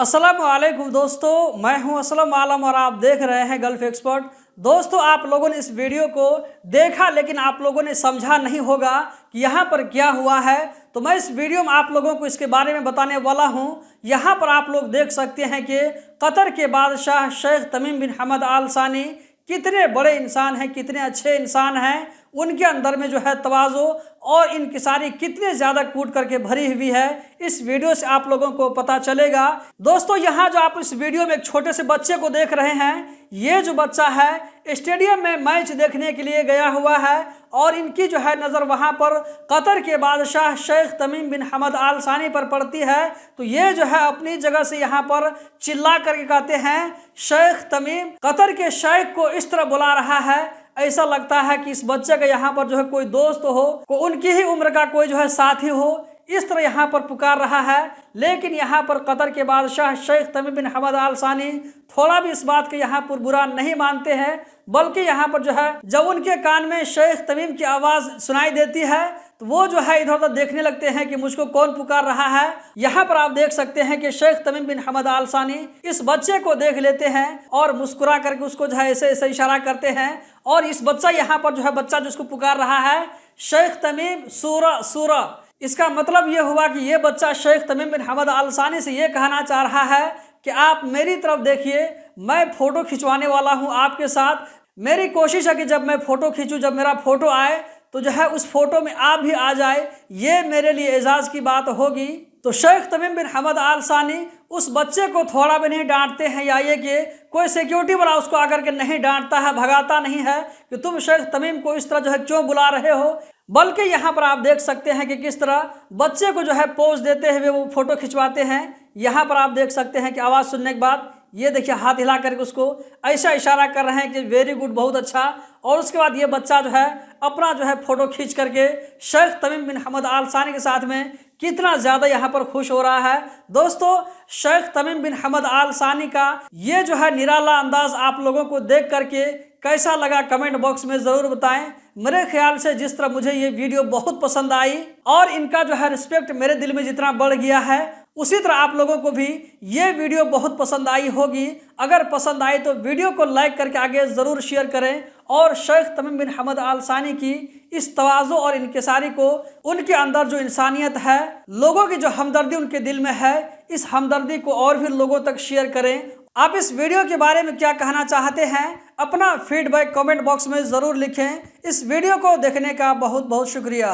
अस्सलाम वालेकुम दोस्तों, मैं हूं असलम आलम और आप देख रहे हैं गल्फ एक्सपर्ट। दोस्तों, आप लोगों ने इस वीडियो को देखा लेकिन आप लोगों ने समझा नहीं होगा कि यहाँ पर क्या हुआ है। तो मैं इस वीडियो में आप लोगों को इसके बारे में बताने वाला हूँ। यहाँ पर आप लोग देख सकते हैं कि कतर के बादशाह शेख तमीम बिन हमद आल सानी कितने बड़े इंसान हैं, कितने अच्छे इंसान हैं। उनके अंदर में जो है तवाज़ो और इनकिसारी कितने ज़्यादा कूट करके भरी हुई है, इस वीडियो से आप लोगों को पता चलेगा। दोस्तों, यहाँ जो आप इस वीडियो में एक छोटे से बच्चे को देख रहे हैं, ये जो बच्चा है स्टेडियम में मैच देखने के लिए गया हुआ है और इनकी जो है नज़र वहाँ पर कतर के बादशाह शेख तमीम बिन हमद आल सानी पर पड़ती है। तो ये जो है अपनी जगह से यहाँ पर चिल्ला करके कहते हैं शेख तमीम। कतर के शेख को इस तरह बुला रहा है, ऐसा लगता है कि इस बच्चे का यहाँ पर जो है कोई दोस्त हो, उनकी ही उम्र का कोई जो है साथी हो, इस तरह यहाँ पर पुकार रहा है। लेकिन यहाँ पर कतर के बादशाह शेख तमीम बिन हमद आल सानी थोड़ा भी इस बात के यहाँ पर बुरा नहीं मानते हैं, बल्कि यहाँ पर जो है जब उनके कान में शेख तमीम की आवाज़ सुनाई देती है तो वो जो है इधर उधर देखने लगते हैं कि मुझको कौन पुकार रहा है। यहाँ पर आप देख सकते हैं कि शेख तमीम बिन हमद आल सानी इस बच्चे को देख लेते हैं और मुस्कुरा करके उसको जो है ऐसे ऐसे इशारा करते हैं और इस बच्चा यहाँ पर जो है बच्चा जिसको पुकार रहा है शेख तमीम सूरा सूरा, इसका मतलब ये हुआ कि ये बच्चा शेख तमीम बिन हमद आल सानी से ये कहना चाह रहा है कि आप मेरी तरफ देखिए, मैं फ़ोटो खिंचवाने वाला हूँ आपके साथ। मेरी कोशिश है कि जब मैं फ़ोटो खींचूँ, जब मेरा फ़ोटो आए तो जो है उस फोटो में आप भी आ जाए, ये मेरे लिए एजाज़ की बात होगी। तो शेख तमीम बिन हमद आल सानी उस बच्चे को थोड़ा भी नहीं डांटते हैं, या ये कि कोई सिक्योरिटी वाला उसको आकर के नहीं डांटता है, भगाता नहीं है कि तुम शेख तमीम को इस तरह जो है क्यों बुला रहे हो। बल्कि यहाँ पर आप देख सकते हैं कि किस तरह बच्चे को जो है पोज देते हुए वो फोटो खिंचवाते हैं। यहाँ पर आप देख सकते हैं कि आवाज़ सुनने के बाद ये देखिए हाथ हिला करके उसको ऐसा इशारा कर रहे हैं कि वेरी गुड, बहुत अच्छा। और उसके बाद ये बच्चा जो है अपना जो है फ़ोटो खींच करके शेख तमीम बिन हमद आल सानी के साथ में कितना ज़्यादा यहाँ पर खुश हो रहा है। दोस्तों, शेख तमीम बिन हमद आल सानी का ये जो है निराला अंदाज आप लोगों को देख करके कैसा लगा कमेंट बॉक्स में ज़रूर बताएं। मेरे ख्याल से जिस तरह मुझे ये वीडियो बहुत पसंद आई और इनका जो है रिस्पेक्ट मेरे दिल में जितना बढ़ गया है, उसी तरह आप लोगों को भी ये वीडियो बहुत पसंद आई होगी। अगर पसंद आई तो वीडियो को लाइक करके आगे ज़रूर शेयर करें और शेख तमीम बिन हमद आल सानी की इस तवाज़ो और इनकिसारी को, उनके अंदर जो इंसानियत है, लोगों की जो हमदर्दी उनके दिल में है, इस हमदर्दी को और भी लोगों तक शेयर करें। आप इस वीडियो के बारे में क्या कहना चाहते हैं, अपना फीडबैक कमेंट बॉक्स में ज़रूर लिखें। इस वीडियो को देखने का बहुत बहुत शुक्रिया।